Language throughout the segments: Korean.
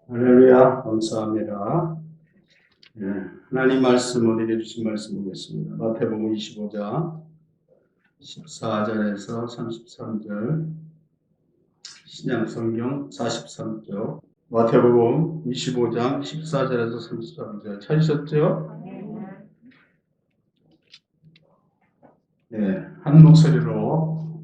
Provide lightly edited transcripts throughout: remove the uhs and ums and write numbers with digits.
할렐루야, 감사합니다. 네, 하나님 말씀 우리에게 주신 말씀 보겠습니다. 마태복음 25장 14절에서 33절, 신약성경 43쪽, 마태복음 25장 14절에서 33절 찾으셨죠? 네, 한 목소리로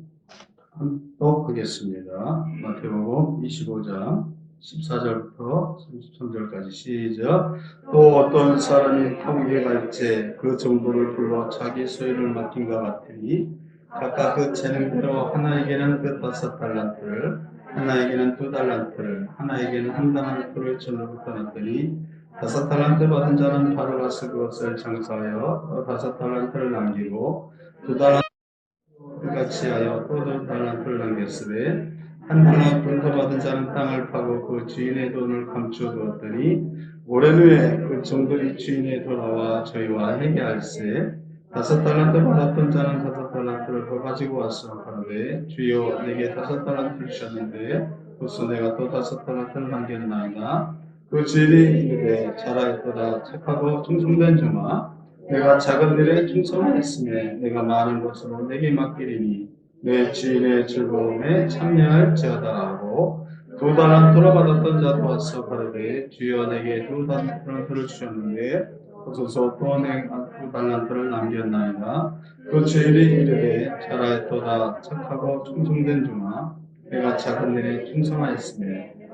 또 하겠습니다. 마태복음 25장 14절부터 33절까지 시작. 또 어떤 사람이 타국에 갈지 그 정도를 불러 자기 소유를 맡긴 것 같으니 각각 그 재능대로 하나에게는 그 5달란트를, 하나에게는 2달란트를, 하나에게는 1달란트를 전으로 떠났더니 5달란트 받은 자는 바로 가서 그것을 장사하여 5달란트를 남기고 2달란트 같이 하여 또 2달란트를 남겼으되 한 달란트 더 받은 자는 땅을 파고 그 주인의 돈을 감추어 두었더니 오랜 후에 그 종들이 주인의 돌아와 저희와 회개할세 5달란트 받았던 자는 5달란트를 더 가지고 와서 가로되 주여 내게 5달란트를 주셨는데 벌써 내가 또 5달란트를 남겼나이다. 그 주인이 이르되 잘하였도다 착하고 충성된 종아 내가 작은 일에 충성하였으며 내가 많은 것으로 내게 맡기리니 내 주인의 즐거움에 참여할지어다 하고 2달란트로 받았던 자도 와서 가로되 주여 내게 2달란트를 주셨는데 어서서 또 내가 2달란트를 남겼나이다. 그 주인이 이르되 잘하였도다 착하고 충성된 종아 내가 작은 일에 충성하였으며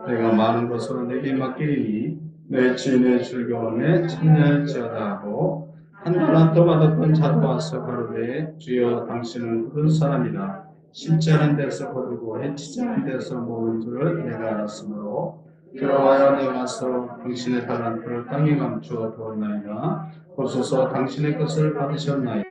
내가 많은 것으로 내게 맡기리니 내 주인의 즐거움에 참여할지어다 하고 1달란트 받았던 자도 와서 가로되 주여 당신은 그런 사람이라 심지 않은 데서 거두고 해치지 않은 데서 모은 줄을 내가 알았으므로 들어와야 내가 와서 당신의 달란트를 땅에 감추어 두었나이다. 보소서 당신의 것을 받으셨나이다.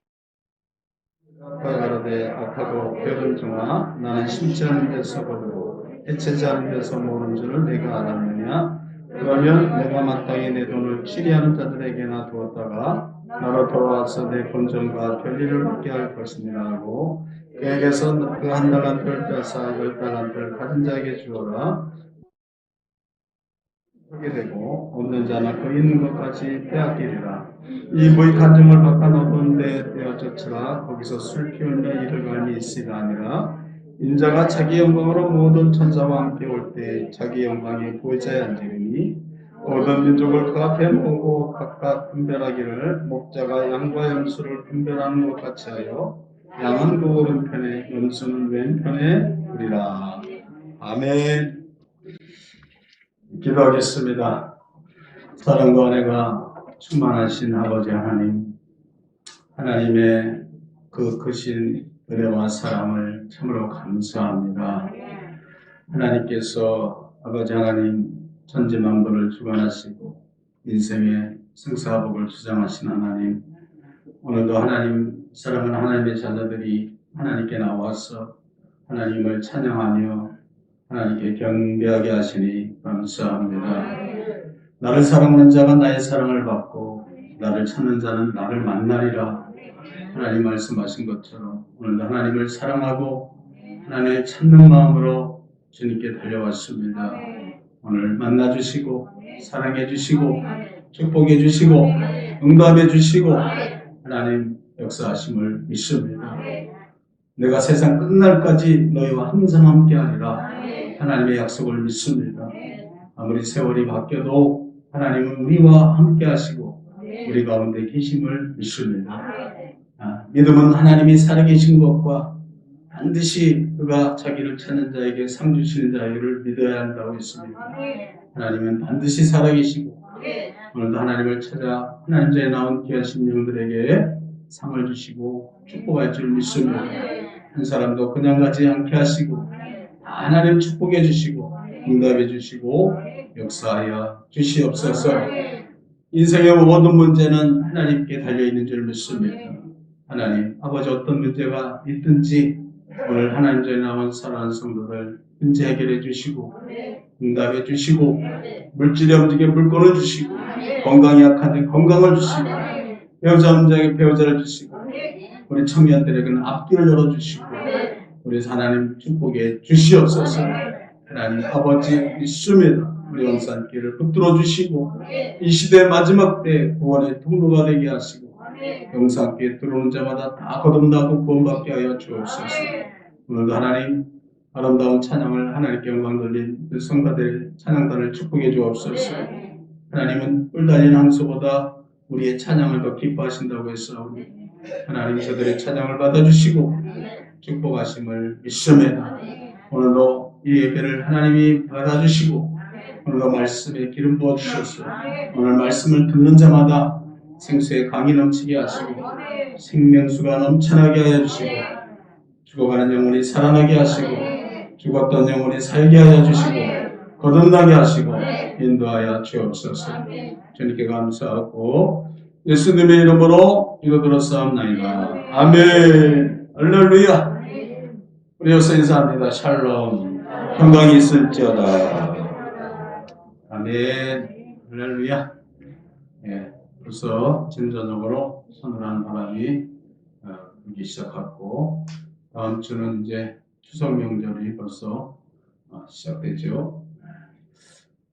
가로되 악하고 게으른 종아 나는 심지 않은 데서 거두고 해치지 않은 데서 모은 줄을 내가 알았느냐. 그러면 내가 마땅히 내 돈을 치리하는 자들에게나 두었다가 나로 돌아와서 내 본전과 별일을 받게 할 것이니라 하고 그에게서 그 1달란트를 빼앗아 10달란트를 가진 자에게 주어라. 하게 되고 없는 자는 그 있는 것까지 빼앗기리라. 이 무익한 종을 바깥 어두운 데에 떼어쫓으라. 거기서 술 피우며 이를 갈미 있으리라 하니라. 인자가 자기 영광으로 모든 천사와 함께 올 때 자기 영광의 보좌에 앉으리니 모든 민족을 그 앞에 모으고 각각 분별하기를 목자가 양과 염소를 분별하는 것 같이 하여 양은 그 오른편에 염소는 왼편에 두리라. 아멘. 기도하겠습니다. 사랑과 은혜가 충만하신 아버지 하나님, 하나님의 그 크신 은혜와 사랑을 참으로 감사합니다. 하나님께서 아버지 하나님 천지만물을 주관하시고 인생의 승사복을 주장하신 하나님, 오늘도 하나님 사랑하는 하나님의 자녀들이 하나님께 나와서 하나님을 찬양하며 하나님께 경배하게 하시니 감사합니다. 나를 사랑하는 자가 나의 사랑을 받고 나를 찾는 자는 나를 만나리라. 하나님 말씀하신 것처럼 오늘도 하나님을 사랑하고 하나님을 찾는 마음으로 주님께 달려왔습니다. 오늘 만나주시고 사랑해주시고 축복해주시고 응답해주시고 하나님 역사하심을 믿습니다. 내가 세상 끝날까지 너희와 항상 함께하리라. 하나님의 약속을 믿습니다. 아무리 세월이 바뀌어도 하나님은 우리와 함께 하시고 우리 가운데 계심을 믿습니다. 믿음은 하나님이 살아계신 것과 반드시 그가 자기를 찾는 자에게 상 주시는 자를 믿어야 한다고 했습니다. 하나님은 반드시 살아계시고 오늘도 하나님을 찾아 하나님 전에 나온 귀한 심령들에게 상을 주시고 축복할 줄 믿습니다. 한 사람도 그냥 가지 않게 하시고 하나님 축복해 주시고 응답해 주시고 역사하여 주시옵소서. 인생의 모든 문제는 하나님께 달려있는 줄 믿습니다. 하나님 아버지 어떤 문제가 있든지 오늘 하나님 전에 나온 사랑하는 성도들 문제 해결해 주시고 응답해 주시고 물질이 움직여 물건을 주시고 건강이 약한데 건강을 주시고 배우자 없는 자에게 배우자를 주시고 우리 청년들에게는 앞길을 열어주시고 우리 하나님 축복해 주시옵소서. 하나님 아버지 믿습니다. 우리 영산길을 붙들어 주시고 이 시대 마지막 때 구원의 통로가 되게 하시고 영산길에 들어오는 자마다 다 거듭나고 구원받게 하여 주옵소서. 오늘도 하나님 아름다운 찬양을 하나님께 영광 돌린 성가대 찬양단을 축복해 주옵소서. 하나님은 뿔 달린 항소보다 우리의 찬양을 더 기뻐하신다고 해서 하나님 저들의 찬양을 받아주시고 축복하심을 믿습니다. 오늘도 이 예배를 하나님이 받아주시고 오늘도 말씀에 기름 부어주셔서 오늘 말씀을 듣는 자마다 생수의 강이 넘치게 하시고 생명수가 넘쳐나게 하여 주시고 죽어가는 영혼이 살아나게 하시고 죽었던 영혼이 살게 하여 주시고 거듭나게 하시고 인도하여 주옵소서. 주님께 감사하고 예수님의 이름으로 기도드렸사옵나이다. 아멘. 할렐루야. 우리 여기서 인사합니다. 샬롬. 평강이 있을지어다. 아멘. 할렐루야. 예, 벌써 진전적으로 서늘한 바람이 불기 시작하고 다음 주는 이제 추석 명절이 벌써 시작되죠.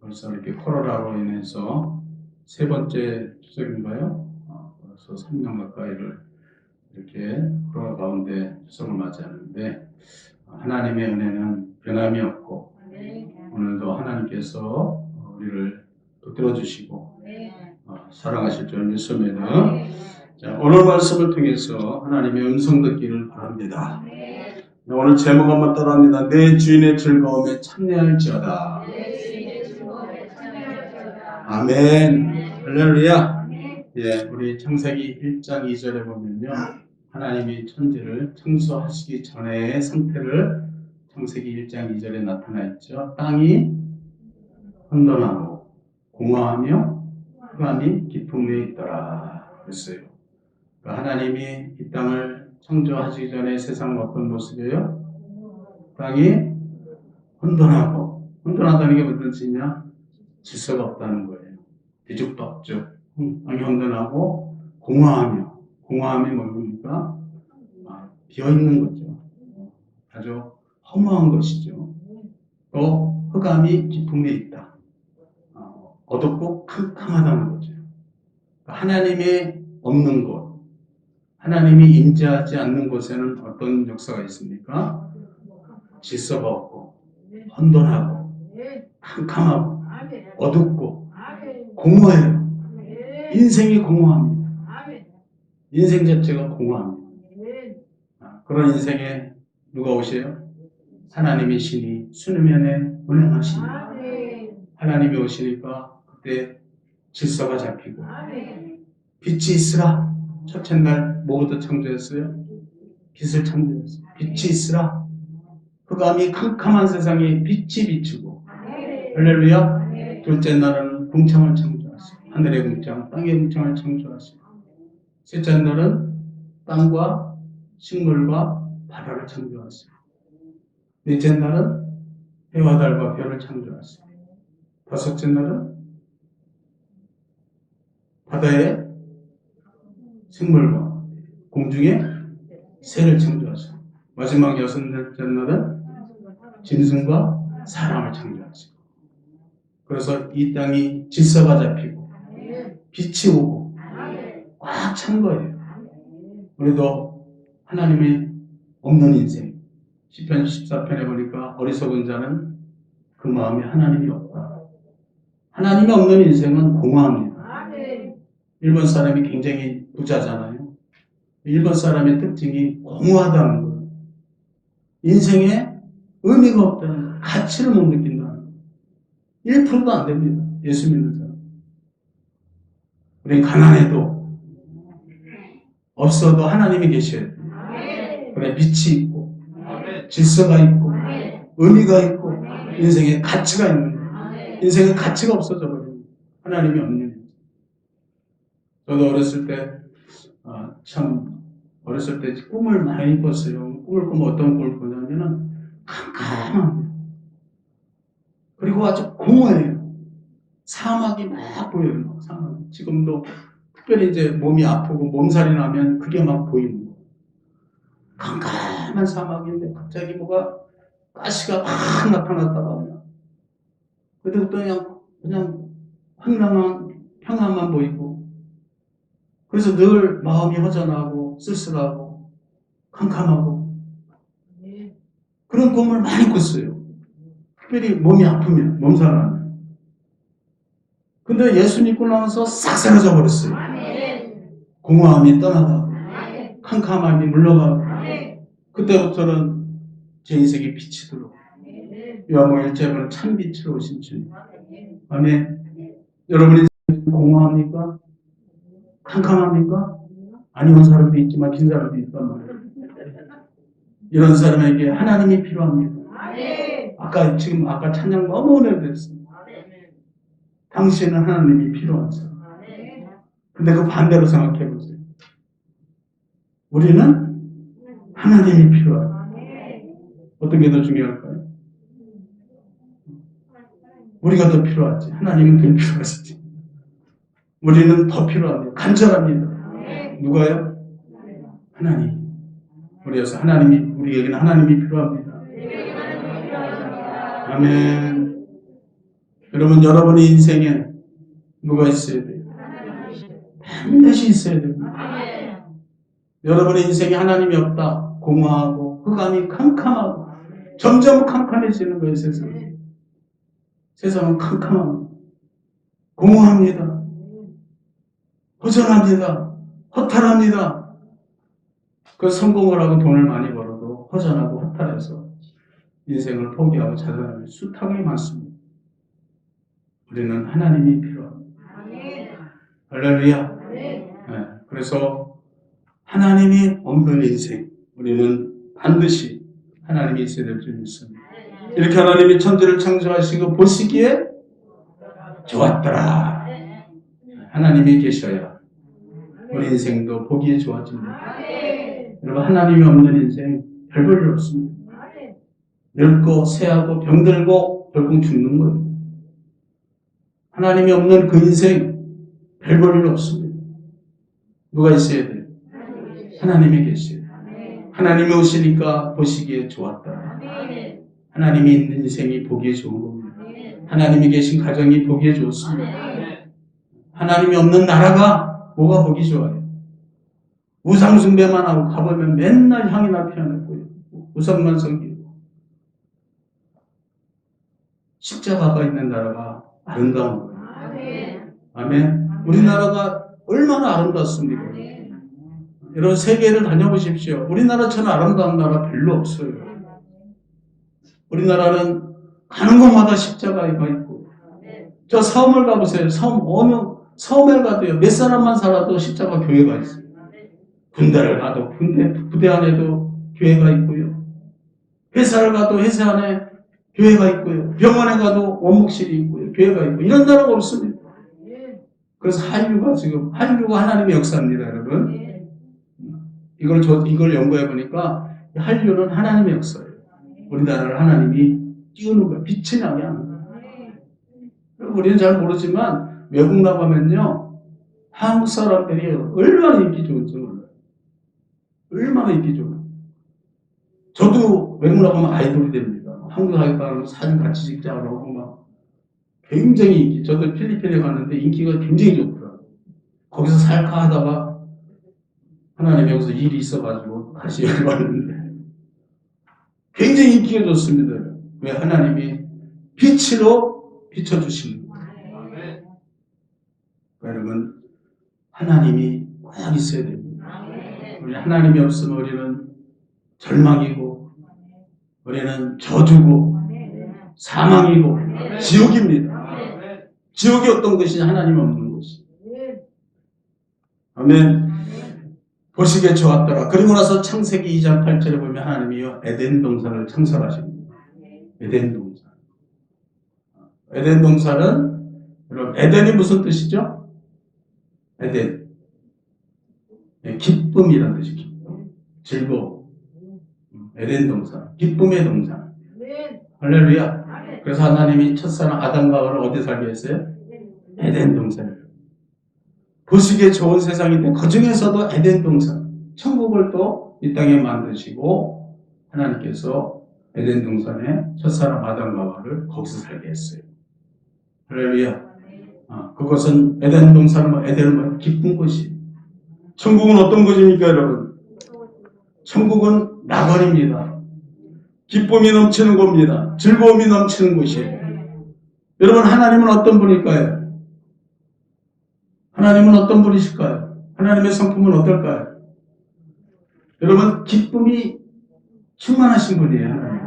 벌써 이렇게 코로나로 인해서 세 번째 추석인가요? 벌써 3년 가까이를 이렇게 코로나 가운데 추석을 맞이하는데 하나님의 은혜는 변함이 없고 오늘도 하나님께서 우리를 붙들어 주시고 사랑하실 줄 믿습니다. 자, 오늘 말씀을 통해서 하나님의 음성 듣기를 바랍니다. 오늘 제목 한번 따라합니다. 내 주인의 즐거움에 참여할지어다. 아멘. 할렐루야. 예, 우리 창세기 1장 2절에 보면요. 하나님이 천지를 창조하시기 전의 상태를 창세기 1장 2절에 나타나 있죠. 땅이 혼돈하고 공허하며 흑암이 깊은 데에 있더라 그랬어요. 그러니까 하나님이 이 땅을 창조하시기 전에 세상은 어떤 모습이에요? 땅이 혼돈하고 혼돈하다는 게 무슨 뜻이냐? 질서가 없다는 거예요. 뒤죽박죽, 혼돈하고 공허함이 뭡니까? 비어있는 거죠. 아주 허무한 것이죠. 또 흑암이 깊은 데 있다. 어둡고 캄캄하다는 거죠. 하나님이 없는 곳, 하나님이 임재하지 않는 곳에는 어떤 역사가 있습니까? 질서가 없고 혼돈하고 캄캄하고 어둡고 공허해요. 인생이 공허합니다. 인생 자체가 공허합니다. 그런 인생에 누가 오세요? 하나님의 신이 수면에 운행하십니다. 하나님이 오시니까 그때 질서가 잡히고 빛이 있으라. 첫째 날 뭐부터 창조했어요? 빛을 창조했어요. 빛이 있으라. 흑암이 캄캄한 세상에 빛이 비추고 할렐루야. 둘째 날은 궁창을 창조하시고 하늘의 궁창, 땅의 궁창을 창조하시고 셋째 날은 땅과 식물과 바다를 창조하시고 넷째 날은 해와 달과 별을 창조하시고 다섯째 날은 바다의 생물과 공중의 새를 창조하시고 마지막 여섯째 날은 짐승과 사람을 창조하시고 그래서 이 땅이 질서가 잡히고 빛이 오고 꽉 찬 거예요. 우리도 하나님이 없는 인생 시편 14편에 보니까 어리석은 자는 그 마음에 하나님이 없다. 하나님이 없는 인생은 공허합니다. 일본 사람이 굉장히 부자잖아요. 일본 사람의 특징이 공허하다는 거예요. 인생에 의미가 없다는 거예요. 가치를 못 느낀다는 거예요. 1%도 안 됩니다. 예수 믿는 사람. 우리 가난해도 없어도 하나님이 계셔야 돼요. 그래 빛이 있고 질서가 있고 의미가 있고 인생에 가치가 있는 거예요. 인생에 가치가 없어져 버립니다. 하나님이 없는 거예요. 저도 어렸을 때 어렸을 때 꿈을 많이 꿨어요. 꿈을 꾸면 어떤 꿈을 꾸냐면은 캄캄합니다. 그리고 아주 공허해요. 사막이 막 보여요. 사막. 지금도 특별히 이제 몸이 아프고 몸살이 나면 그게 막 보이는 거예요. 캄캄한 사막인데 갑자기 뭐가 가시가 막 나타났다가 그때부터 그냥 그냥 황량한 평안만 보이고, 그래서 늘 마음이 허전하고 쓸쓸하고 캄캄하고 그런 꿈을 많이 꿨어요. 특별히 몸이 아프면, 몸살나면. 근데 예수 믿고 나서 싹 사라져 버렸어요. 공허함이 떠나가고 캄캄함이 물러가고 그때부터는 제 인생에 빛이 들어오고 요한복음 1절은 참 빛으로 오신 주님. 아멘. 여러분이 공허합니까? 캄캄합니까? 아니온 사람도 있지만 빈 사람도 있단 말이에요. 이런 사람에게 하나님이 필요합니다. 아까 찬양 너무 오래됐습니다. 당신은 하나님이 필요한 사람. 근데 그 반대로 생각해 보세요. 우리는 하나님이 필요해요. 어떤 게 더 중요할까요? 우리가 더 필요하지. 하나님은 더 필요하시지. 우리는 더 필요합니다. 간절합니다. 누가요? 하나님. 그래서 우리에게는 하나님이 필요합니다. 아멘. 여러분의 인생에 누가 있어야 돼요? 반드시 있어야 됩니다. 여러분의 인생에 하나님이 없다. 공허하고 흑암이 캄캄하고 점점 캄캄해지는 거예요. 세상은 캄캄합니다. 공허합니다. 허전합니다. 허탈합니다. 그 성공을 하고 돈을 많이 벌어도 허전하고 허탈해서 인생을 포기하고 자살하는 수탁이 많습니다. 우리는 하나님이 필요합니다. 할렐루야. 네. 그래서 하나님이 없는 인생, 우리는 반드시 하나님이 있어야 될 줄 믿습니다. 이렇게 하나님이 천지를 창조하시고 보시기에 좋았더라. 하나님이 계셔야 우리 인생도 보기에 좋아집니다. 여러분, 하나님이 없는 인생 별 볼일 없습니다. 늙고 새하고 병들고 결국 죽는 거예요. 하나님이 없는 그 인생 별 볼일 없습니다. 누가 있어야 돼요? 하나님이 계셔야 돼요. 하나님이 오시니까 보시기에 좋았다. 하나님이 있는 인생이 보기에 좋은 겁니다. 하나님이 계신 가정이 보기에 좋습니다. 하나님이 없는 나라가 뭐가 보기 좋아요? 우상숭배만 하고 가보면 맨날 향이나 피워놓고 우상만 섬기고 십자가가 있는 나라가 아름다운 거예요. 아멘. 우리나라가 얼마나 아름답습니까? 여러분 세계를 다녀보십시오. 우리나라처럼 아름다운 나라 별로 없어요. 우리나라는 가는 곳마다 십자가가 있고 저 섬을 가보세요. 어느 섬에 가도요. 몇 사람만 살아도 십자가 교회가 있어요. 군대를 가도 부대 안에도 교회가 있고요. 회사를 가도 회사 안에 교회가 있고요. 병원에 가도 원목실이 있고요. 교회가 있고 이런 나라가 없습니다. 그래서 한류가 하나님의 역사입니다, 여러분. 이걸 연구해 보니까 한류는 하나님의 역사예요. 우리나라를 하나님이 띄우는 거예요. 빛이 나게 하는 거예요. 우리는 잘 모르지만 외국 나가면요. 한국 사람들이 얼마나 인기 좋은지 몰라요. 얼마나 인기 좋아요. 저도 외국 나가면 아이돌이 됩니다. 한국 가면 사진 같이 찍자 그러고 막 굉장히 인기. 저도 필리핀에 갔는데 인기가 굉장히 좋더라고요. 거기서 살까 하다가 하나님 여기서 일이 있어가지고 다시 여기 왔는데 굉장히 인기가 좋습니다. 왜? 하나님이 빛으로 비춰주시는 거예요. 여러분 하나님이 꼭 있어야 됩니다. 우리 하나님이 없으면 우리는 절망이고 우리는 저주고 사망이고 지옥입니다. 지옥이 어떤 것이냐? 하나님 없는 것이. 아멘. 보시기에 좋았더라. 그리고 나서 창세기 2장 8절에 보면 하나님이요 에덴 동산을 창설하십니다. 에덴 동산. 에덴 동산은 여러분 에덴이 무슨 뜻이죠? 에덴. 기쁨이라는 뜻이 기쁨. 즐거움. 에덴 동산. 기쁨의 동산. 할렐루야. 그래서 하나님이 첫사랑 아담과 하와를 어디 살게 했어요? 에덴 동산을. 보시기에 좋은 세상인데 그 중에서도 에덴 동산, 천국을 또 이 땅에 만드시고 하나님께서 에덴 동산에 첫사람 아담과 하와를 거기서 살게 했어요. 할렐루야. 그것은 에덴 동산은 에덴은 기쁜 곳이. 천국은 어떤 곳입니까, 여러분? 천국은 낙원입니다. 기쁨이 넘치는 곳입니다. 즐거움이 넘치는 곳이에요. 여러분, 하나님은 어떤 분일까요? 하나님은 어떤 분이실까요? 하나님의 성품은 어떨까요? 여러분, 기쁨이 충만하신 분이에요, 하나님.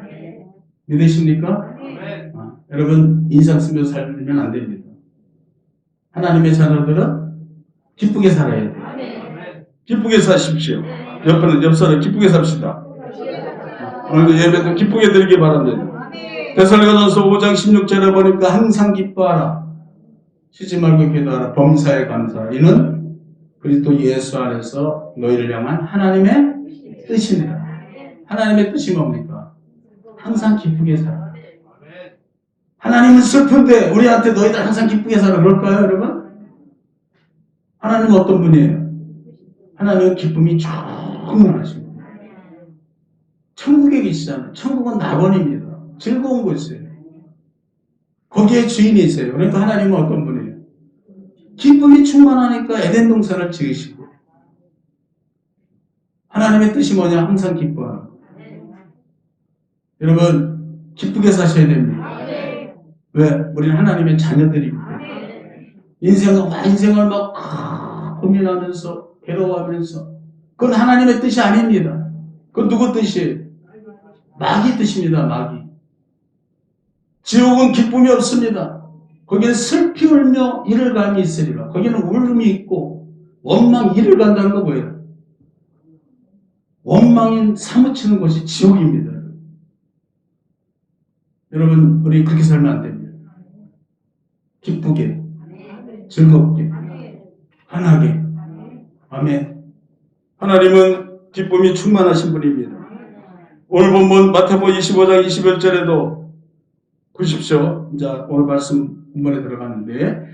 믿으십니까? 여러분, 인상 쓰며 살면 안 됩니다. 하나님의 자녀들은 기쁘게 살아야 돼요. 기쁘게 사십시오. 옆사람 기쁘게 삽시다. 오늘도 예배도 기쁘게 드리기 바랍니다. 데살로니가전서 5장 16절에 보니까 항상 기뻐하라. 쉬지 말고 기도하라. 범사에 감사하라. 이는 그리스도 예수 안에서 너희를 향한 하나님의 뜻이네요. 하나님의 뜻이 뭡니까? 항상 기쁘게 살아. 하나님은 슬픈데 우리한테 너희들 항상 기쁘게 살아. 그럴까요, 여러분? 하나님은 어떤 분이에요? 하나님은 기쁨이 충만하신 분이에요. 천국에 계시잖아요. 천국은 낙원입니다. 즐거운 곳이에요. 거기에 주인이세요. 그러니까 하나님은 어떤 분이에요? 기쁨이 충만하니까 에덴 동산을 지으시고, 하나님의 뜻이 뭐냐? 항상 기뻐하고. 여러분, 기쁘게 사셔야 됩니다. 왜? 우리는 하나님의 자녀들이기 때문에. 인생을 막 고민하면서, 괴로워하면서. 그건 하나님의 뜻이 아닙니다. 그건 누구 뜻이에요? 마귀 뜻입니다, 마귀. 지옥은 기쁨이 없습니다. 거기는 슬피 울며 이를 감이 있으리라. 거기는 울음이 있고, 원망 이를 간다는 거 뭐예요? 원망이 사무치는 것이 지옥입니다. 여러분, 우리 그렇게 살면 안 됩니다. 기쁘게, 즐겁게, 환하게. 아멘. 하나님은 기쁨이 충만하신 분입니다. 오늘 본문 마태복음 25장 21절에도 보십시오. 이제 오늘 말씀 본문에 들어가는데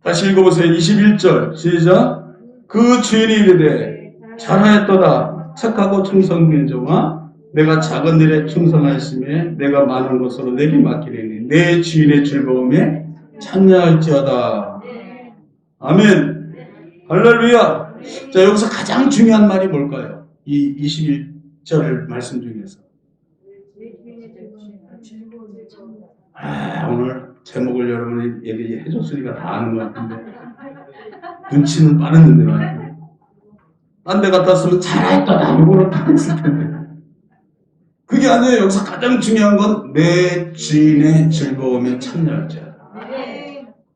다시 읽어보세요. 21절 시작. 그 주인이 이르되 잘하였도다. 착하고 충성된 종아, 내가 작은 일에 충성하였으며 내가 많은 것으로 내게 맡기려니 내 주인의 즐거움에 참여할지어다. 아멘. 할렐루야. 자, 여기서 가장 중요한 말이 뭘까요? 이 21절 말씀 중에서. 오늘 제목을 여러분이 얘기해 줬으니까 다 아는 것 같은데 눈치는 빠르는데 말이야. 딴 데 같았으면 잘했다 이거로 다 했을 텐데. 그게 아니에요. 여기서 가장 중요한 건 내 주인의 즐거움에 참여할지어다.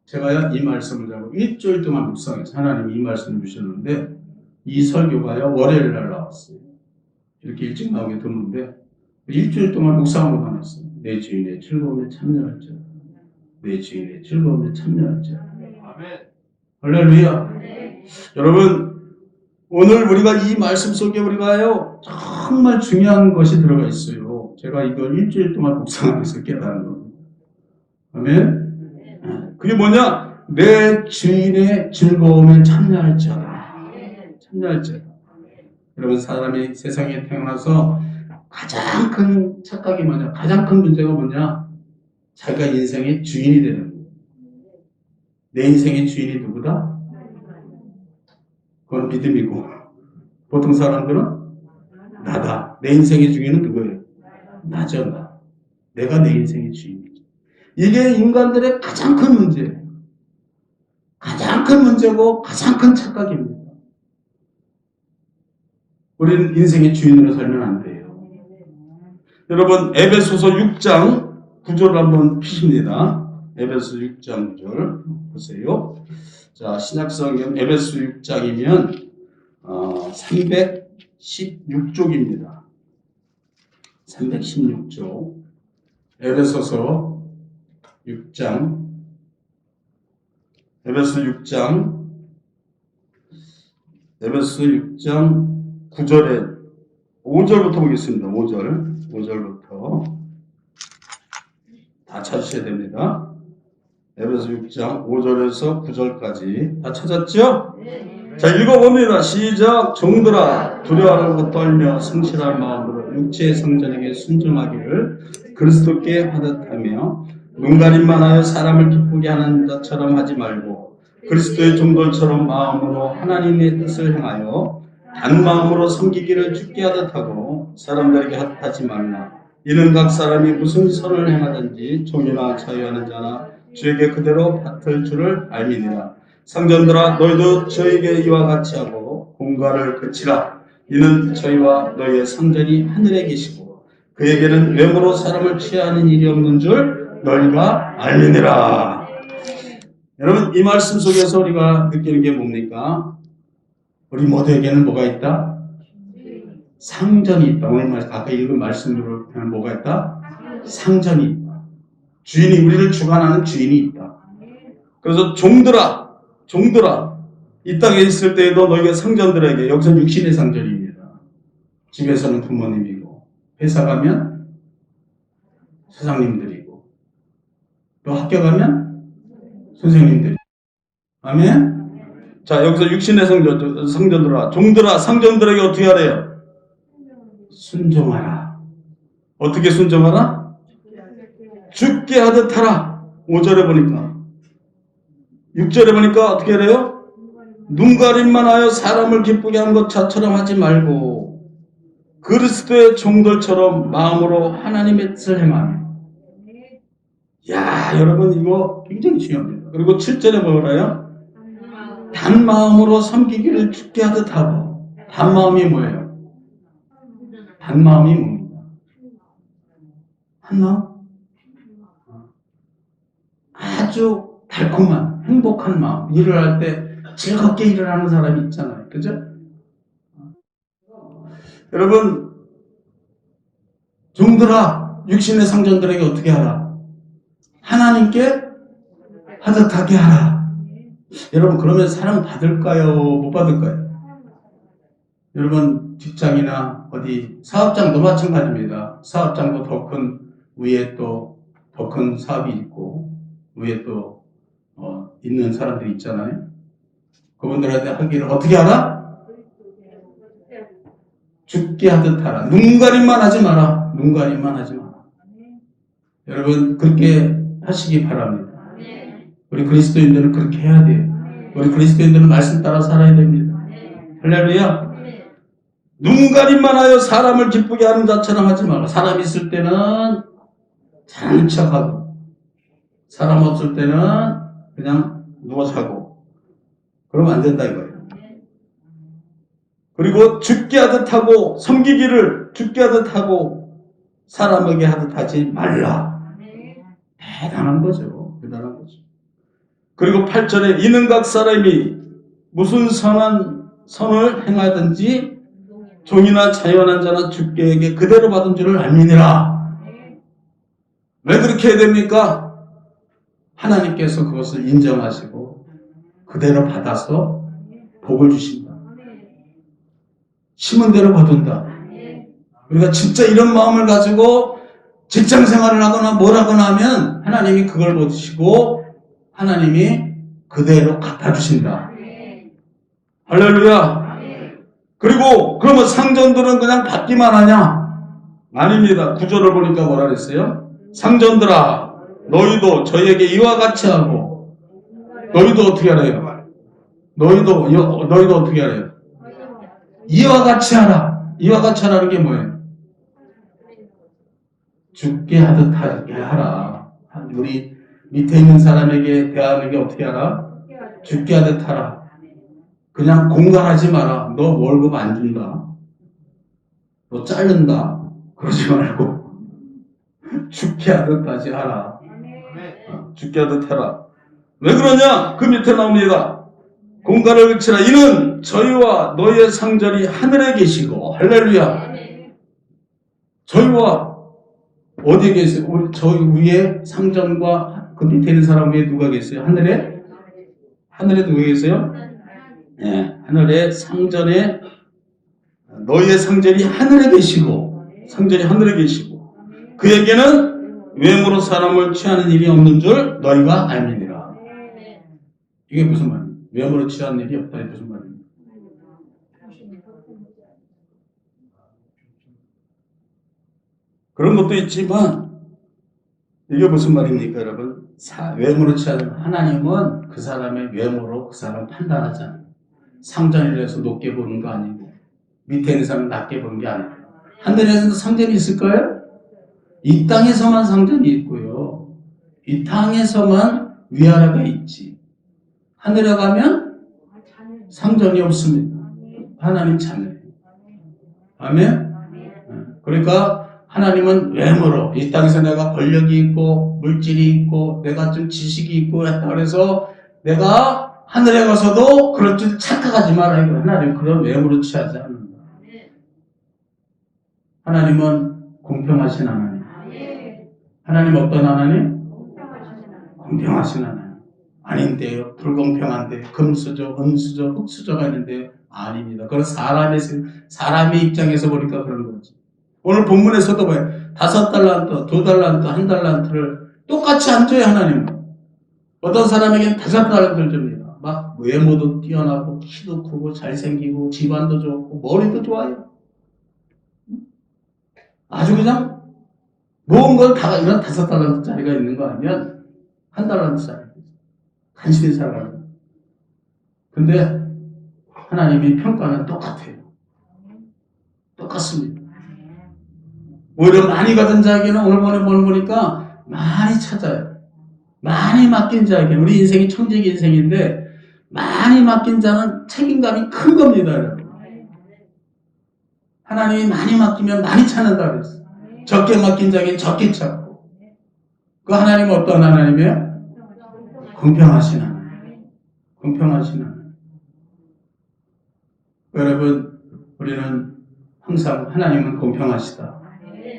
제가요 이 말씀을 자고 일주일 동안 묵상해서 하나님이 이 말씀을 주셨는데 이 설교가요 월요일 날 나왔어요. 이렇게 일찍 나오게 됐는데 일주일 동안 묵상하고 다녔어요. 내 주인의 즐거움에 참여할지어다. 내 주인의 즐거움에 참여할지어다. 할렐루야. 여러분, 오늘 우리가 이 말씀 속에 우리가요 정말 중요한 것이 들어가 있어요. 제가 이걸 일주일 동안 묵상하면서 깨달은 겁니다. 아멘. 그게 뭐냐? 내 주인의 즐거움에 참여할지어다. 참여할지어다. 여러분, 사람이 세상에 태어나서 가장 큰 착각이 뭐냐? 가장 큰 문제가 뭐냐? 자기가 인생의 주인이 되는 거예요. 내 인생의 주인이 누구다? 그건 믿음이고, 보통 사람들은 나다. 내 인생의 주인은 누구예요? 나죠, 나. 내가 내 인생의 주인이죠. 이게 인간들의 가장 큰 문제예요. 가장 큰 문제고 가장 큰 착각입니다. 우리는 인생의 주인으로 살면 안 돼요. 여러분, 에베소서 6장 9절을 한번 피십니다. 에베소 6장 9절 보세요. 자, 신약성경 에베소 6장이면 316쪽입니다. 316쪽. 에베소서 6장. 에베소 6장 9절에 5절부터 보겠습니다. 5절부터 다 찾으셔야 됩니다. 에베소 6장 5절에서 9절까지 다 찾았죠? 자, 읽어봅니다. 시작. 종들아, 두려워하고 떨며 성실한 마음으로 육체의 성전에게 순종하기를 그리스도께 하듯하며 눈가림만 하여 사람을 기쁘게 하는 자처럼 하지 말고 그리스도의 종들처럼 마음으로 하나님의 뜻을 행하여 단 마음으로 섬기기를 주께 하듯 하고 사람들에게 핫하지 말라. 이는 각 사람이 무슨 선을 행하든지 종이나 자유하는 자나 주에게 그대로 받을 줄을 알미니라. 상전들아 너희도 저에게 이와 같이 하고 공갈을 그치라. 이는 저희와 너희의 상전이 하늘에 계시고 그에게는 외모로 사람을 취하는 일이 없는 줄 너희가 알미니라. 여러분 이 말씀 속에서 우리가 느끼는 게 뭡니까? 우리 모두에게는 뭐가 있다? 상전이 있다. 오늘 아까 읽은 말씀으로 뭐가 있다? 상전이 있다. 주인이 우리를 주관하는 주인이 있다. 그래서 종들아 이 땅에 있을 때에도 너희가 상전들에게 여기서 육신의 상전입니다. 집에서는 부모님이고 회사 가면 사장님들이고 또 학교 가면 선생님들이. 아멘. 자 여기서 육신의 상전들아 종들아 상전들에게 어떻게 하래요? 순종하라. 어떻게 순종하라? 죽게 하듯 하라. 5절에 보니까 6절에 보니까 어떻게 해요? 눈가림만 하여 사람을 기쁘게 하는 것 자처럼 하지 말고 그리스도의 종들처럼 마음으로 하나님의 뜻을 행하며. 야 여러분 이거 굉장히 중요합니다. 그리고 7절에 뭐라요? 단 마음으로 섬기기를 죽게 하듯 하고. 단 마음이 뭐예요? 단 마음이 뭡니까? 한 마음? 아주 달콤한 행복한 마음. 일을 할 때 즐겁게 일을 하는 사람이 있잖아요. 그죠? 여러분 종들아 육신의 상전들에게 어떻게 하라? 하나님께 하듯 하게 하라. 여러분 그러면 사랑 받을까요? 못 받을까요? 여러분 직장이나 어디 사업장도 마찬가지입니다. 사업장도 더 큰 위에 또 더 큰 사업이 있고 위에 또 있는 사람들이 있잖아요. 그분들한테 하기를 어떻게 하라? 죽게 하듯 하라. 눈가림만 하지 마라. 눈가림만 하지 마라. 여러분 그렇게 하시기 바랍니다. 우리 그리스도인들은 그렇게 해야 돼요. 우리 그리스도인들은 말씀 따라 살아야 됩니다. 할렐루야. 눈가림만 하여 사람을 기쁘게 하는 자처럼 하지 마라. 사람 있을 때는 잘하는 척하고 사람 없을 때는 그냥 누워 자고 그러면 안 된다 이거예요. 그리고 죽게 하듯 하고 섬기기를 죽게 하듯 하고 사람에게 하듯 하지 말라. 대단한 거죠. 대단한 거죠. 그리고 8절에 이는 각 사람이 무슨 선을 행하든지 종이나 자연한 자나 주께에게 그대로 받은 줄을 알미니라. 왜 그렇게 해야 됩니까? 하나님께서 그것을 인정하시고 그대로 받아서 복을 주신다. 심은 대로 거둔다. 우리가 진짜 이런 마음을 가지고 직장 생활을 하거나 뭘 하거나 하면 하나님이 그걸 보시고 하나님이 그대로 갚아주신다. 할렐루야. 그리고 그러면 상전들은 그냥 받기만 하냐? 아닙니다. 구절을 보니까 뭐라 그랬어요? 상전들아 너희도 저희에게 이와 같이 하고 너희도 어떻게 하래요? 너희도 어떻게 하래요? 이와 같이 하라. 이와 같이 하라는 게 뭐예요? 죽게 하듯 하게 하라. 우리 밑에 있는 사람에게 대하는 게 어떻게 하라? 죽게 하듯 하라. 그냥 공갈하지 마라. 너 월급 안 준다. 너 자른다. 그러지 말고 죽게 하듯 하지 하라. 죽게 하듯 해라. 왜 그러냐? 그 밑에 나옵니다. 공갈을 그치라. 이는 저희와 너희의 상전이 하늘에 계시고 할렐루야. 저희와 어디에 계세요? 우리 저희 위에 상전과 그 밑에 있는 사람 위에 누가 계세요? 하늘에? 하늘에 누가 계세요? 네, 하늘에 상전에 너희의 상전이 하늘에 계시고 상전이 하늘에 계시고 그에게는 외모로 사람을 취하는 일이 없는 줄 너희가 알미니라. 이게 무슨 말이에요? 외모로 취하는 일이 없다. 이게 무슨 말이에요? 그런 것도 있지만 이게 무슨 말입니까, 여러분? 외모로 취하는 하나님은 그 사람의 외모로 그 사람 판단하잖아요. 상전이라 해서 높게 보는 거 아니고 밑에 있는 사람 낮게 보는 게 아니에요. 하늘에서도 상전이 있을까요? 이 땅에서만 상전이 있고요. 이 땅에서만 위아래가 있지. 하늘에 가면 상전이 없습니다. 하나님 자녀예요. 아멘? 그러니까 하나님은 외모로 이 땅에서 내가 권력이 있고 물질이 있고 내가 좀 지식이 있고 했다 그래서 내가 하늘에 가서도 그럴 줄 착각하지 말아요. 하나님 그런 외모로 취하지 않는다. 하나님은 공평하신 하나님. 하나님 어떤 하나님? 공평하신 하나님. 아닌데요. 불공평한데 금수저, 은수저, 흑수저가 있는데 아닙니다. 그건 사람의 입장에서 보니까 그런 거지. 오늘 본문에서도 봐요. 5달란트, 2달란트, 1달란트를 똑같이 안 줘요, 하나님은. 어떤 사람에게는 5달란트를 줍니다. 막 외모도 뛰어나고, 키도 크고, 잘생기고, 집안도 좋고, 머리도 좋아요. 아주 그냥, 모은 건 다 이런 5달란트짜리가 있는 거 아니면, 1달란트짜리. 간신히 살아가는. 근데, 하나님의 평가는 똑같아요. 똑같습니다. 오히려 많이 가진 자에게는 오늘 보니까 많이 찾아요. 많이 맡긴 자에게, 우리 인생이 청지기 인생인데, 많이 맡긴 자는 책임감이 큰 겁니다, 여러분. 하나님이 많이 맡기면 많이 찾는다 그랬어요. 적게 맡긴 자에게 적게 찾고. 그 하나님은 어떤 하나님이에요? 공평하신 하나님. 공평하신 하나님. 여러분, 우리는 항상 하나님은 공평하시다.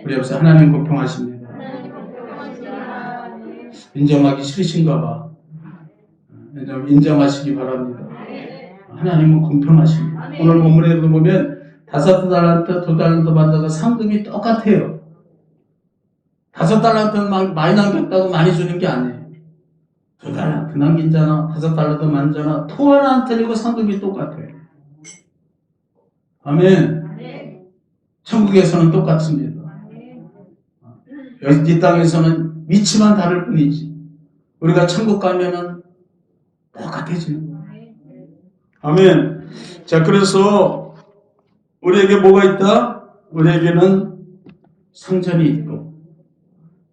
우리 옆에서 하나님 공평하십니다. 인정하기 싫으신가 봐. 인정하시기 바랍니다. 하나님은 공평하십니다. 오늘 본문에도 보면 5달란트, 2달란트 받다가 상금이 똑같아요. 5달란트는 많이 남겼다고 많이 주는 게 아니에요. 2달란트 남긴 자나 5달란트 만 자나 토 하나 안 틀리고 상금이 똑같아요. 아멘. 천국에서는 똑같습니다. 이 땅에서는 위치만 다를 뿐이지. 우리가 천국 가면은 똑같아지는 거예요. 아멘. 자, 그래서 우리에게 뭐가 있다? 우리에게는 상전이 있고,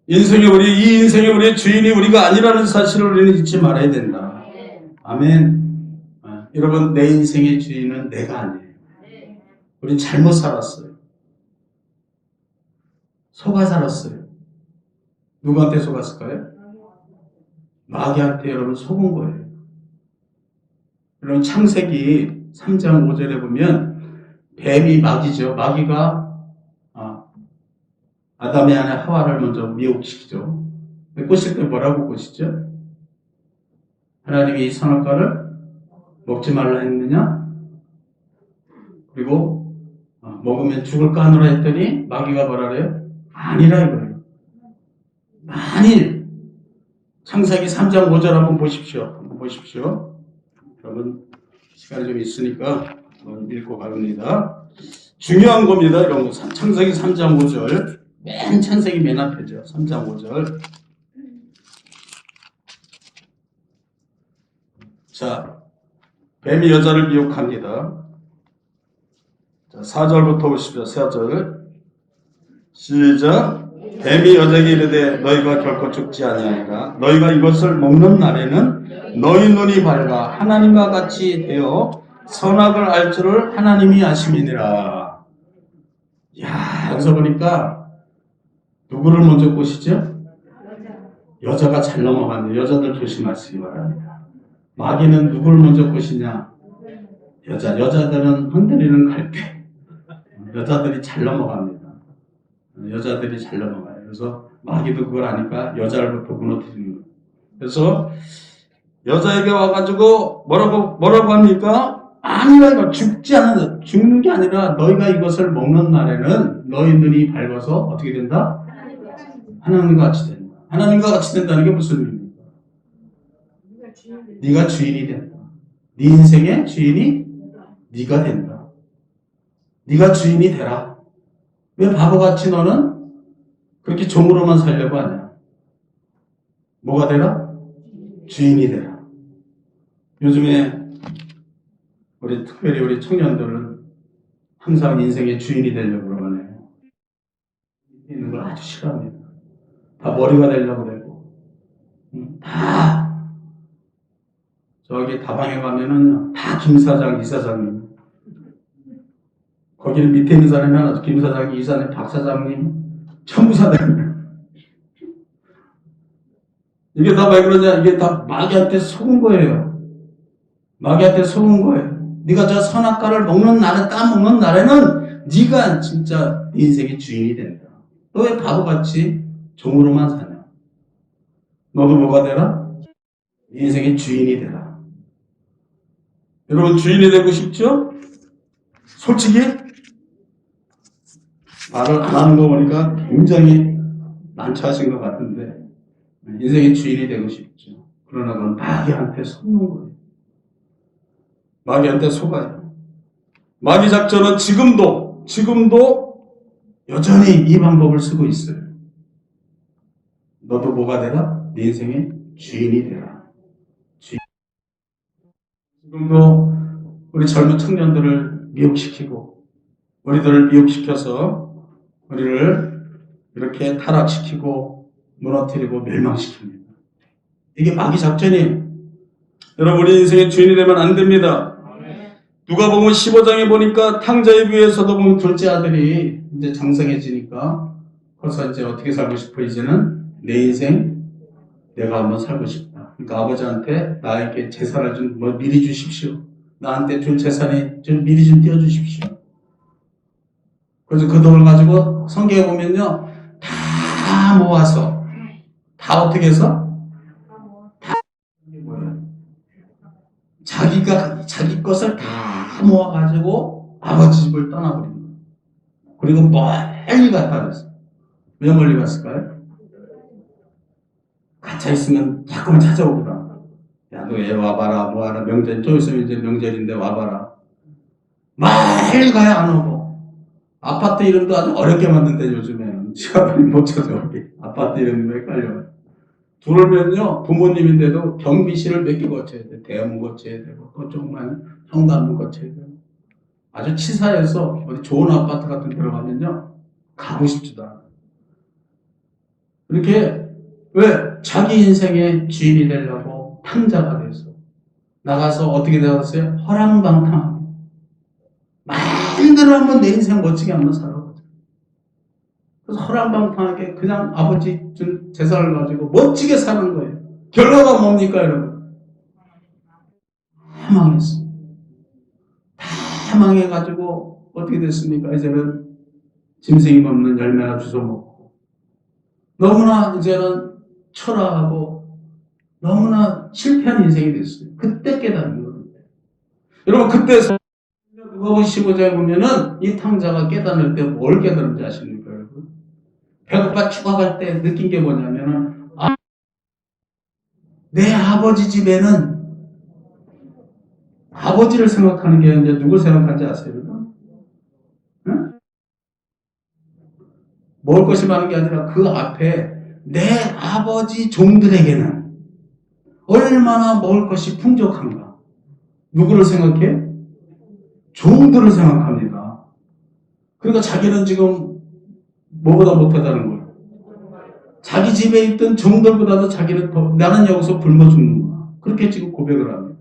이 인생의 우리의 주인이 우리가 아니라는 사실을 우리는 잊지 말아야 된다. 아멘. 여러분, 내 인생의 주인은 내가 아니에요. 우린 잘못 살았어요. 속아 살았어요. 누구한테 속았을까요? 마귀한테 여러분 속은 거예요. 여러분 창세기 3장 5절에 보면 뱀이 마귀죠. 마귀가 아담의 아내 하와를 먼저 미혹시키죠. 꼬실 때 뭐라고 꼬시죠? 하나님이 이 선악과를 먹지 말라 했느냐? 그리고 먹으면 죽을까 하노라 했더니 마귀가 뭐라 그래요? 아니라 이거예요. 만일 창세기 3장 5절 한번 보십시오. 여러분 시간이 좀 있으니까 한번 읽고 갑니다. 중요한 겁니다. 이런 거. 창세기 3장 5절. 창세기 맨 앞에죠. 3장 5절. 자, 뱀이 여자를 미혹합니다. 자, 4절부터 보십시오. 4절. 시작. 뱀이 여자에게 이르되 너희가 결코 죽지 아니하리라. 너희가 이것을 먹는 날에는 너희 눈이 밝아 하나님과 같이 되어 선악을 알 줄을 하나님이 아심이니라. 야, 여기서 보니까 누구를 먼저 꼬시죠? 여자가 잘 넘어가는 여자들 조심하시기 바랍니다. 마귀는 누구를 먼저 꼬시냐? 여자들은 흔들리는 갈대. 여자들이 잘 넘어갑니다. 여자들이 잘 넘어가요. 그래서 마귀도 그걸 아니까 여자를부터 무너뜨리는 거예요. 그래서 여자에게 와가지고 뭐라고 합니까? 아니라 이거 죽는 게 아니라 너희가 이것을 먹는 날에는 너희 눈이 밝아서 어떻게 된다? 하나님과 같이 된다. 하나님과 같이 된다는 게 무슨 의미입니까? 네가 주인이 된다. 네 인생의 주인이 네가 된다. 네가 주인이 되라. 왜 바보같이 너는 그렇게 종으로만 살려고 하냐? 뭐가 되라? 주인이 되라. 요즘에 특별히 우리 청년들은 항상 인생의 주인이 되려고 그러네요. 있는 걸 아주 싫어합니다. 다 머리가 되려고 그러고, 다 저기 다방에 가면은 다 김 사장, 이 사장님. 거기는 밑에 있는 사람이 하나, 김 사장님, 이 사장님, 박 사장님, 전부 사장님. 이게 다 왜 그러냐? 이게 다 마귀한테 속은 거예요. 마귀한테 속은 거예요. 네가 저 선악과를 먹는 날에 따먹는 날에는 네가 진짜 네 인생의 주인이 된다. 너 왜 바보같이 종으로만 사냐? 너도 뭐가 되라? 네 인생의 주인이 되라. 여러분 주인이 되고 싶죠? 솔직히 말을 안 하는 거 보니까 굉장히 난처하신 것 같은데 인생의 주인이 되고 싶죠. 그러나 그건 마귀한테 속는 거예요. 마귀한테 속아요. 마귀 작전은 지금도 여전히 이 방법을 쓰고 있어요. 너도 뭐가 되라? 네 인생의 주인이 되라. 지금도 우리 젊은 청년들을 미혹시키고 우리들을 미혹시켜서 우리를 이렇게 타락시키고 무너뜨리고 멸망시킵니다. 이게 마귀 작전이에요. 여러분 우리 인생의 주인이 되면 안 됩니다. 누가복음 15장에 보니까 탕자의 뷰에서도 보면 둘째 아들이 이제 장성해지니까 벌써 이제 어떻게 살고 싶어 이제는 내 인생 내가 한번 살고 싶다. 그러니까 아버지한테 나에게 재산을 좀 미리 주십시오. 나한테 줄 재산이 좀 미리 좀 띄워주십시오. 그래서 그 돈을 가지고 성경에 보면요 다 모아서 다 어떻게 해서 자기가 자기 것을 다 모아가지고 아버지 집을 떠나버린 거예요. 그리고 멀리 갔다 그랬어요. 왜 멀리 갔을까요? 갇혀 있으면 자꾸만 찾아오더라. 야, 너 애 와봐라, 뭐하라, 명절, 좀 있으면 이제 명절인데 와봐라. 멀리 가야 안 오고. 아파트 이름도 아주 어렵게 만든대, 요즘에는. 지갑이 못 찾아, 여기. 아파트 이름도 헷갈려요. 들어오면요, 부모님인데도 경비실을 몇 개 거쳐야 돼. 대문 거쳐야 되고, 그쪽만 현관문 거쳐야 되고. 아주 치사해서 어디 좋은 아파트 같은 데 들어가면요, 가고 싶지도 않아. 이렇게, 왜? 자기 인생의 주인이 되려고 탕자가 돼서. 나가서 어떻게 되었어요? 허랑방탕. 마음대로 한번 내 인생 멋지게 한번 살아보자. 그래서 허랑방탕하게 그냥 아버지 준 재산을 가지고 멋지게 사는 거예요. 결과가 뭡니까, 여러분? 다 망했어. 다 망해가지고 어떻게 됐습니까? 이제는 짐승이 먹는 열매나 주워 먹고 너무나 이제는 초라하고 너무나 실패한 인생이 됐어요. 그때 깨달은 거예요. 여러분 그때 누가복음 15장에 보면은 이 탕자가 깨달을 때 뭘 깨달은지 아십니까, 여러분? 배고파 죽어갈 때 느낀 게 뭐냐면은 내 아버지 집에는 아버지를 생각하는 게 이제 누굴 생각하는지 아세요? 응? 먹을 것이 많은 게 아니라 그 앞에 내 아버지 종들에게는 얼마나 먹을 것이 풍족한가. 누구를 생각해? 종들을 생각합니다. 그러니까 자기는 지금 뭐보다 못하다는 거예요. 자기 집에 있던 종들보다도 자기는 더 나는 여기서 굶어 죽는구나. 그렇게 지금 고백을 합니다.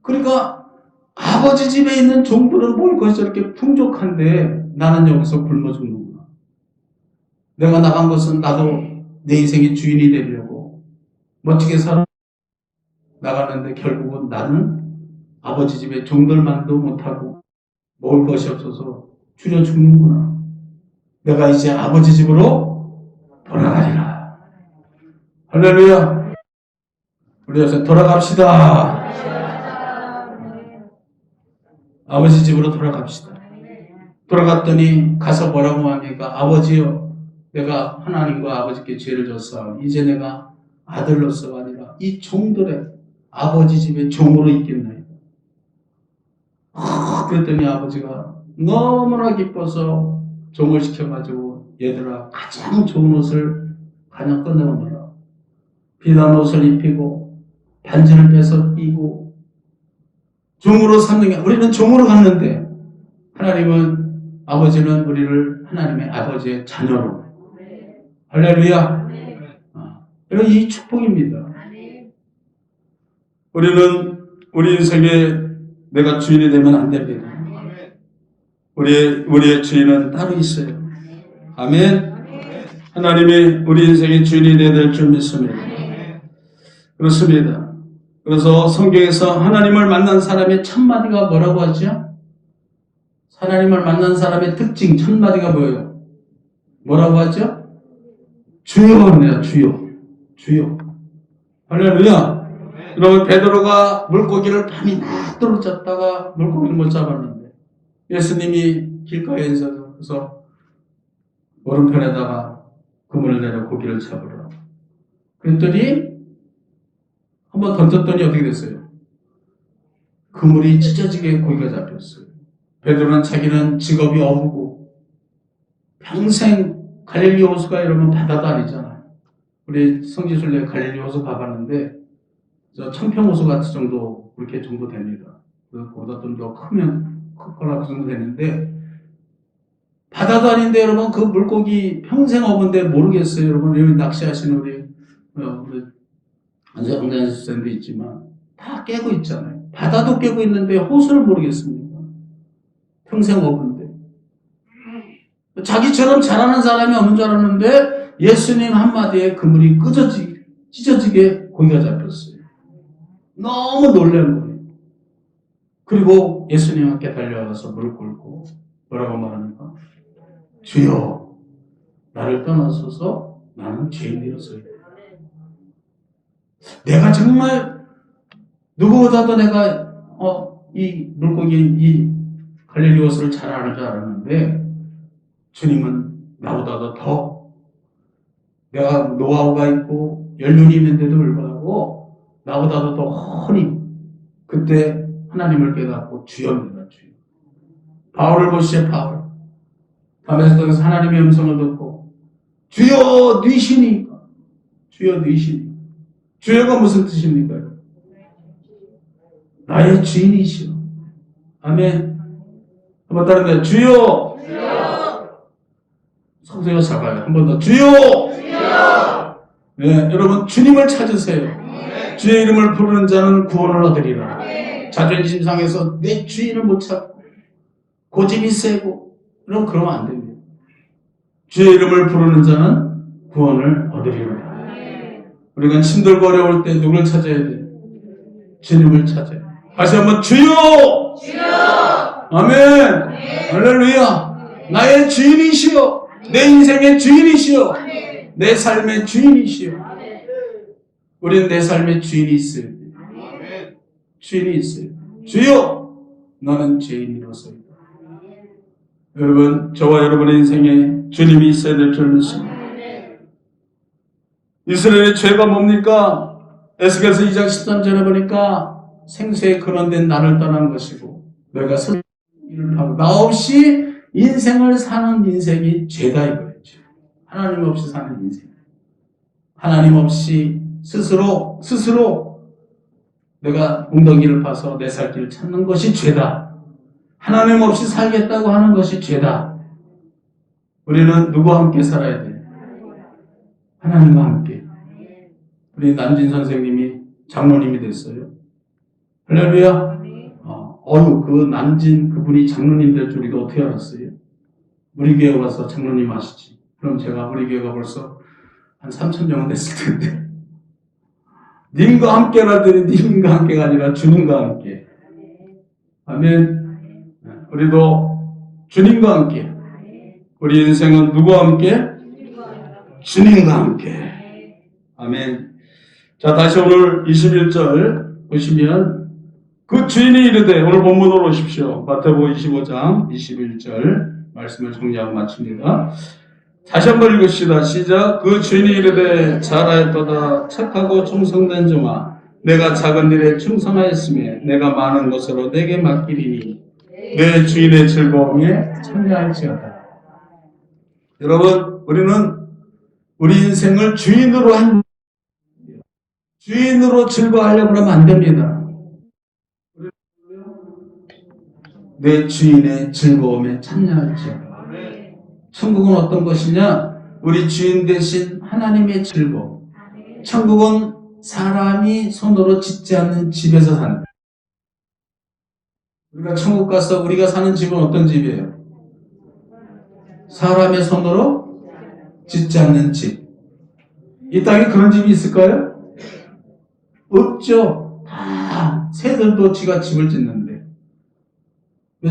그러니까 아버지 집에 있는 종들은 먹을 것이 저렇게 풍족한데 나는 여기서 굶어 죽는구나. 내가 나간 것은 나도 내 인생의 주인이 되려고 멋지게 살아 나가는데 결국은 나는 아버지 집에 종들만도 못하고 먹을 것이 없어서 줄여 죽는구나. 내가 이제 아버지 집으로 돌아가리라. 할렐루야. 우리 여기서 돌아갑시다. 아버지 집으로 돌아갑시다. 돌아갔더니 가서 뭐라고 합니까? 아버지요, 내가 하나님과 아버지께 죄를 졌어. 이제 내가 아들로서가 아니라 이 종들의 아버지 집의 종으로 있겠나요? 그랬더니 아버지가 너무나 기뻐서 종을 시켜가지고 얘들아 가장 좋은 옷을 가냥 끝내오느라 비단 옷을 입히고 반지를 빼서 끼고 종으로 삼는 게, 우리는 종으로 갔는데 하나님은, 아버지는 우리를 하나님의 아버지의 자녀로. 할렐루야. 이런 이 축복입니다. 우리는 우리 인생에 내가 주인이 되면 안 됩니다. 우리의 주인은 따로 있어요. 아멘. 하나님이 우리 인생의 주인이 되어야 될 줄 믿습니다. 그렇습니다. 그래서 성경에서 하나님을 만난 사람의 첫 마디가 뭐라고 하죠? 하나님을 만난 사람의 특징 첫 마디가 뭐예요? 뭐라고 하죠? 주여, 주여, 주여. 할렐루야. 여러분, 베드로가 물고기를 밤이 낮도록 잡다가 물고기를 못 잡았는데 예수님이 길가에서 오른편에다가 그물을 내려 고기를 잡으라. 그랬더니 한번 던졌더니 어떻게 됐어요? 그물이 찢어지게 고기가 잡혔어요. 베드로는 자기는 직업이 어부고 평생 갈릴리 호수가 이러면 바다도 아니잖아요. 우리 성지순례 갈릴리 호수 가봤는데 청평호수 같은 정도, 그렇게 정도 됩니다. 그보다 좀 더 크면 크거나 그 정도 되는데 바다도 아닌데 여러분, 그 물고기 평생 어부인데 모르겠어요. 여러분, 여기 낚시하시는 우리 안세봉단 선생도 있지만 다 깨고 있잖아요. 바다도 깨고 있는데 호수를 모르겠습니까? 평생 어부인데. 자기처럼 잘하는 사람이 없는 줄 알았는데 예수님 한마디에 그물이 찢어지게 고기가 잡혔어요. 너무 놀란 거예요. 그리고 예수님 함께 달려가서 무릎 꿇고 뭐라고 말합니까? 주여, 나를 떠나소서, 나는 죄인이로소이다. 내가 정말 누구보다도 내가 이 물고기, 이 갈릴리 호수를 잘 아는 줄 알았는데 주님은 나보다도 더, 내가 노하우가 있고 연륜이 있는데도 불구하고 나보다도 더 훤히 그때 하나님을 깨닫고 주여입니다. 주여. 바울을 보시죠. 바울. 다메섹에서 하나님의 음성을 듣고 주여 뉘시니까. 주여 뉘시니까. 주여가 무슨 뜻입니까? 나의 주인이시여. 아멘. 한번 따르면 주여. 성소가 작아요. 한 번 더 주여. 네, 여러분 주님을 찾으세요. 주의 이름을 부르는 자는 구원을 얻으리라. 자존심 상해서 내 주인을 못 찾고 고집이 세고 그러면 안 됩니다. 주의 이름을 부르는 자는 구원을 얻으리라. 우리가 힘들고 어려울 때 누굴 찾아야 돼요? 주님을 찾아야 돼요. 다시 한번 주여! 아멘! 할렐루야! 나의 주인이시여! 내 인생의 주인이시여! 내 삶의 주인이시여! 우리는 내 삶의 주인이 있어요. 주인이 있어요. 주여! 너는 죄인이로소이다. 여러분, 저와 여러분의 인생에 주님이 있어야 될 줄 믿습니다. 이스라엘의 죄가 뭡니까? 에스겔서 2장 13절에 보니까 생수에 근원된 나를 떠난 것이고 너희가 선을 하고 나 없이 인생을 사는 인생이 죄다 이거였죠. 하나님 없이 사는 인생. 하나님 없이 스스로 내가 웅덩이를 파서 내 살 길을 찾는 것이 죄다. 하나님 없이 살겠다고 하는 것이 죄다. 우리는 누구와 함께 살아야 돼요? 하나님과 함께. 우리 남진 선생님이 장로님이 됐어요. 할렐루야. 그 남진 그분이 장로님 될 줄이도 어떻게 알았어요? 우리 교회 와서 장로님 하시지. 그럼 제가 우리 교회가 벌써 한 3,000명은 됐을 텐데. 님과 함께라더니 님과 함께가 아니라 주님과 함께. 아멘. 우리도 주님과 함께. 우리 인생은 누구와 함께? 주님과 함께. 아멘. 자, 다시 오늘 21절 보시면 그 주인이 이르되, 오늘 본문으로 오십시오. 마태복음 25장 21절 말씀을 정리하고 마칩니다. 다시 한번 읽읍시다. 시작. 그 주인이 이르되 잘하였도다 착하고 충성된 종아, 내가 작은 일에 충성하였으며 내가 많은 것으로 내게 맡기리니 내 주인의 즐거움에 참여할지어다. 여러분, 우리는 우리 인생을 주인으로 즐거워하려고 그러면 안 됩니다. 내 주인의 즐거움에 참여하죠. 천국은 어떤 것이냐? 우리 주인 대신 하나님의 즐거움. 천국은 사람이 손으로 짓지 않는 집에서 산다. 우리가 천국 가서 우리가 사는 집은 어떤 집이에요? 사람의 손으로 짓지 않는 집. 이 땅에 그런 집이 있을까요? 없죠. 다 새들도 지가 집을 짓는데.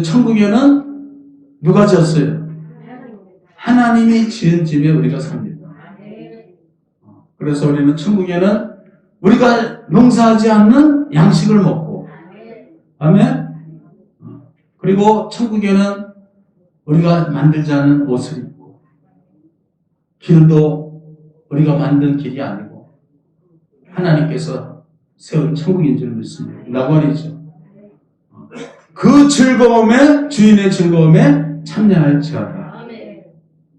천국에는 누가 지었어요? 하나님이 지은 집에 우리가 삽니다. 그래서 우리는 천국에는 우리가 농사하지 않는 양식을 먹고, 아멘? 그리고 천국에는 우리가 만들지 않은 옷을 입고, 길도 우리가 만든 길이 아니고 하나님께서 세운 천국인 줄 믿습니다. 낙원이죠. 그 즐거움에, 주인의 즐거움에 참여할지어다.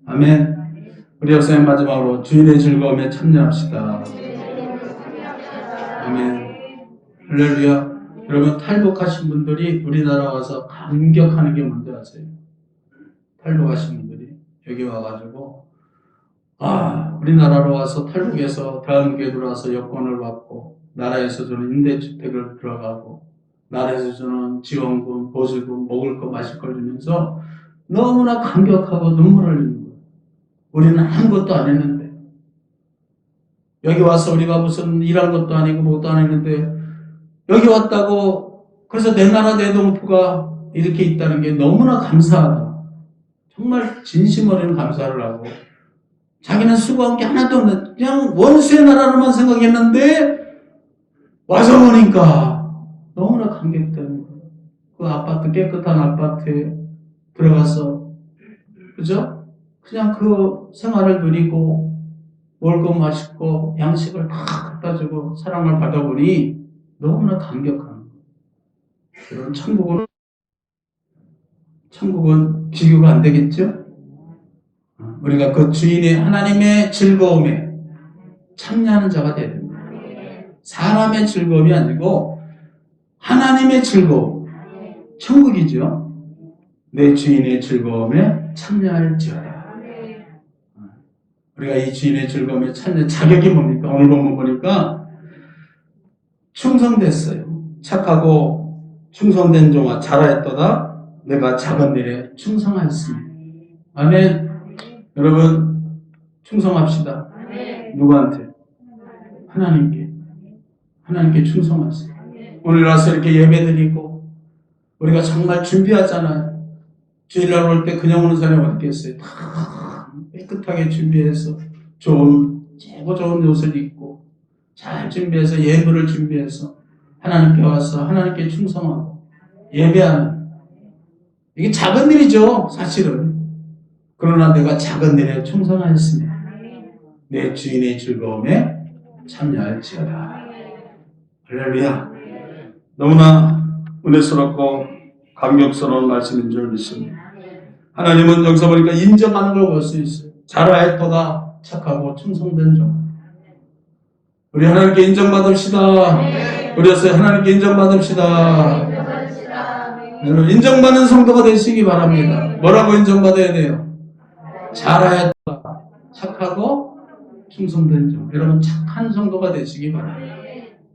아멘. 우리 역사님 마지막으로 주인의 즐거움에 참여합시다. 아멘. 할렐루야. 여러분, 탈북하신 분들이 우리나라 와서 감격하는 게 뭔지 아세요? 탈북하신 분들이 여기 와가지고, 우리나라로 와서 탈북해서 대한민국에 들어와서 여권을 받고, 나라에서 주는 임대주택을 들어가고, 나라에서 주는 지원금, 보조금, 먹을 거, 마실 걸 주면서 너무나 감격하고 눈물을 흘리는 거예요. 우리는 아무것도 안 했는데, 여기 와서 우리가 무슨 일한 것도 아니고 뭐도 안 했는데, 여기 왔다고, 그래서 내 나라 내 동포가 이렇게 있다는 게 너무나 감사하다. 정말 진심 어린 감사를 하고, 자기는 수고한 게 하나도 없는, 그냥 원수의 나라로만 생각했는데, 와서 보니까 너무나 감격되는 거예요. 그 아파트, 깨끗한 아파트에 들어가서, 그죠? 그냥 그 생활을 누리고, 먹을 거 맛있고, 양식을 다 갖다 주고, 사랑을 받아보니 너무나 감격한 거예요. 그런 천국은 비교가 안 되겠죠? 우리가 그 주인의 하나님의 즐거움에 참여하는 자가 되야 됩니다. 사람의 즐거움이 아니고 하나님의 즐거움, 천국이죠. 내 주인의 즐거움에 참여할지어다. 우리가 이 주인의 즐거움에 참여 자격이 뭡니까? 오늘 본문 보니까 충성됐어요. 착하고 충성된 종아 잘하였도다. 내가 작은 일에 충성하였습니다. 아멘. 여러분 충성합시다. 누구한테? 하나님께 충성하세요. 오늘 와서 이렇게 예배드리고 우리가 정말 준비하잖아요. 주일날 올 때 그냥 오는 사람이 어디 있겠어요? 다 깨끗하게 준비해서 최고 좋은 옷을 입고 잘 준비해서 예물을 준비해서 하나님께 와서 하나님께 충성하고 예배하는, 이게 작은 일이죠, 사실은. 그러나 내가 작은 일에 충성하였습니다. 내 주인의 즐거움에 참여할지어다. 할렐루야. 너무나 은혜스럽고 감격스러운 말씀인 줄 믿습니다. 하나님은 여기서 보니까 인정하는 걸 볼 수 있어요. 잘하였도다. 착하고 충성된 종. 우리 하나님께 인정받읍시다. 우리 하나님께 인정받읍시다. 여러분 인정받는 성도가 되시기 바랍니다. 뭐라고 인정받아야 돼요? 잘하였다. 착하고 충성된 종. 여러분 착한 성도가 되시기 바랍니다.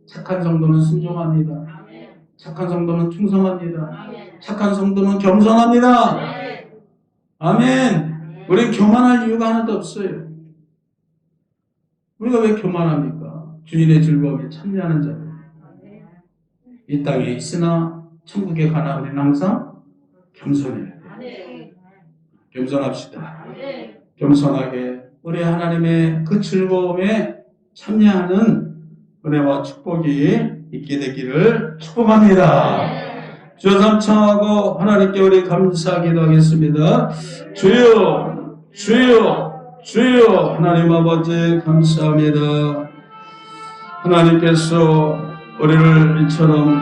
착한 성도는 순종합니다. 착한 성도는 충성합니다. 착한 성도는 겸손합니다. 아멘. 우리 교만할 이유가 하나도 없어요. 우리가 왜 교만합니까? 주인의 즐거움에 참여하는 자들. 이 땅에 있으나 천국에 가나 우리는 항상 겸손해야 돼요. 겸손합시다. 겸손하게 우리 하나님의 그 즐거움에 참여하는 은혜와 축복이 있게 되기를 축복합니다. 주여 삼창하고 하나님께 우리 감사하기도 하겠습니다. 주여, 주여, 주여, 하나님 아버지 감사합니다. 하나님께서 우리를 이처럼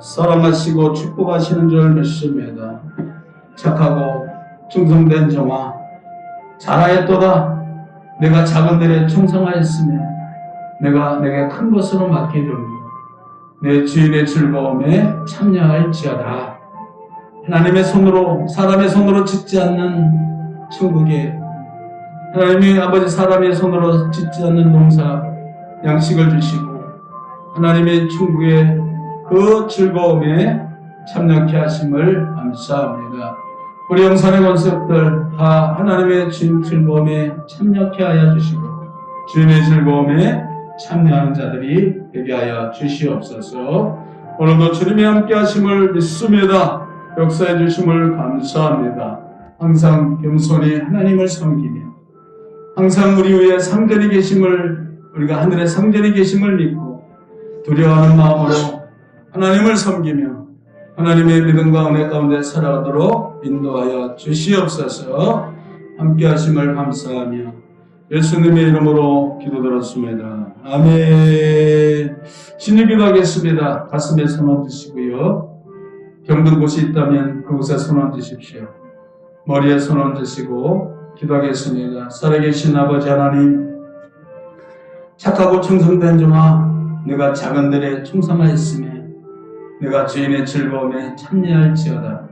사랑하시고 축복하시는 줄 믿습니다. 착하고 충성된 종아, 잘하였도다. 내가 작은들에 충성하였으며 내가 내게 큰 것으로 맡기려니 내 주인의 즐거움에 참여할지어다. 하나님의 손으로, 사람의 손으로 짓지 않는 천국에, 하나님의 아버지 사람의 손으로 짓지 않는 농사 양식을 주시고 하나님의 천국의 그 즐거움에 참여케 하심을 감사합니다. 우리 영산의 권속들 다 하나님의 즐거움에 참여케 하여 주시고 주인의 즐거움에 참여하는 자들이 되게 하여 주시옵소서. 오늘도 주님의 함께 하심을 믿습니다. 역사해 주심을 감사합니다. 항상 겸손히 하나님을 섬기며 항상 우리 위에 상전이 계심을, 우리가 하늘에 상전이 계심을 믿고 두려워하는 마음으로 하나님을 섬기며 하나님의 믿음과 은혜 가운데 살아가도록 인도하여 주시옵소서. 함께 하심을 감사하며 예수님의 이름으로 기도드렸습니다. 아멘. 신유기도 하겠습니다. 가슴에 손 얹으시고요. 병든 곳이 있다면 그곳에 손 얹으십시오. 머리에 손 얹으시고 기도하겠습니다. 살아계신 아버지 하나님, 착하고 충성된 종아, 내가 작은들에 충성하였으며 내가 주인의 즐거움에 참여할지어다.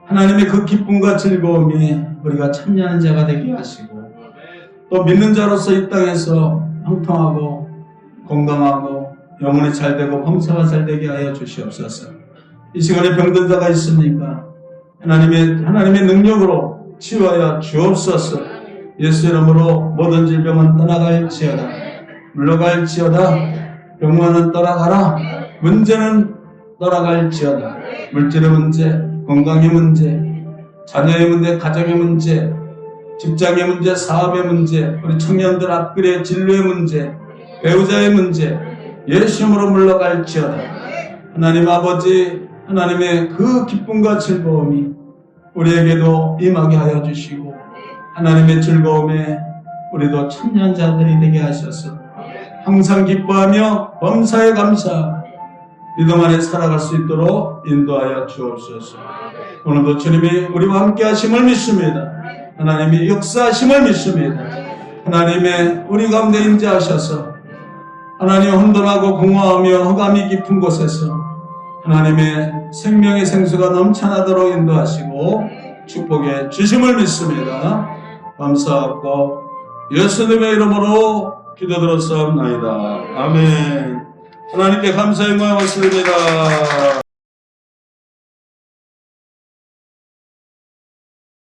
하나님의 그 기쁨과 즐거움이 우리가 참여하는 자가 되게 하시고 또 믿는 자로서 이 땅에서 형통하고 건강하고 영혼이 잘되고 범사가 잘되게 하여 주시옵소서. 이 시간에 병든 자가 있습니까? 하나님의 능력으로 치유하여 주옵소서. 예수 이름으로 모든 질병은 떠나갈지어다. 물러갈지어다. 병만은 떠나가라. 문제는 떠나갈지어다. 물질의 문제, 건강의 문제, 자녀의 문제, 가정의 문제, 직장의 문제, 사업의 문제, 우리 청년들 앞길의 진로의 문제, 배우자의 문제, 예수 이름으로 물러갈지어다. 하나님 아버지, 하나님의 그 기쁨과 즐거움이 우리에게도 임하게 하여 주시고 하나님의 즐거움에 우리도 참여한 자들이 되게 하셔서 항상 기뻐하며 범사에 감사 믿음 안에 살아갈 수 있도록 인도하여 주옵소서. 오늘도 주님이 우리와 함께 하심을 믿습니다. 하나님이 역사하심을 믿습니다. 하나님의 우리 가운데 임재하셔서 하나님 혼돈하고 공허하며 흑암이 깊은 곳에서 하나님의 생명의 생수가 넘쳐나도록 인도하시고 축복해 주심을 믿습니다. 감사하고 예수님의 이름으로 기도드렸사옵나이다. 아멘. 하나님께 감사의 모양을 드립니다.